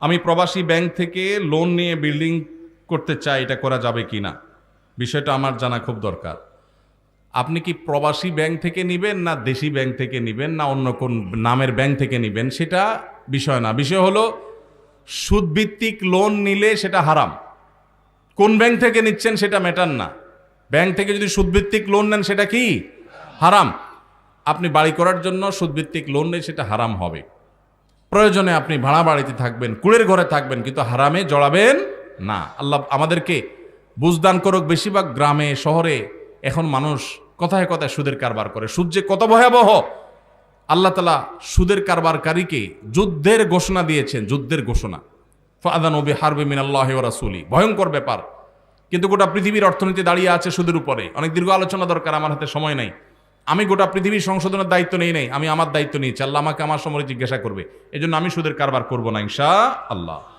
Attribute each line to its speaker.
Speaker 1: আমি প্রবাসী ব্যাংক থেকে লোন নিয়ে বিল্ডিং করতে চাই, এটা করা যাবে কি না? বিষয়টা আমার জানা খুব দরকার। আপনি কি প্রবাসী ব্যাংক থেকে নেবেন, না দেশি ব্যাংক থেকে নেবেন, না অন্য কোন নামের ব্যাংক থেকে নেবেন, সেটা বিষয় না। বিষয় হলো সুদভিত্তিক লোন নিলে সেটা হারাম। কোন ব্যাংক থেকে নিচ্ছেন সেটা ম্যাটার না। ব্যাংক থেকে যদি সুদভিত্তিক লোন নেন সেটা কি হারাম। আপনি বাড়ি করার জন্য সুদভিত্তিক লোন নেন, সেটা হারাম হবে। প্রয়োজনে আপনি ভাড়া বাড়িতে থাকবেন, কুড়ের ঘরে থাকবেন, কিন্তু হারামে জড়াবেন না। আল্লাহ আমাদেরকে বুঝদান করুক। বেশিরভাগ গ্রামে শহরে এখন মানুষ কথায় কথায় সুদের কারবার করে। সুদ যে কত ভয়াবহ! আল্লাহ তাআলা সুদের কারবারকারীকে যুদ্ধের ঘোষণা দিয়েছেন, যুদ্ধের ঘোষণা। ফাআযানু বিহারবি মিনাল্লাহি ওয়া রাসূলি, ভয়ঙ্কর ব্যাপার। কিন্তু গোটা পৃথিবীর অর্থনীতি দাঁড়িয়ে আছে সুদের উপরে। অনেক দীর্ঘ আলোচনা দরকার, আমার হাতে সময় নাই। আমি গোটা পৃথিবীর সংশোধনের দায়িত্ব নেই নাই, আমি আমার দায়িত্ব নিয়েছি। আল্লাহ আমাকে আমার সময় জিজ্ঞাসা করবে। এজন্য আমি সুদের কারবার করব না ইনশাআল্লাহ।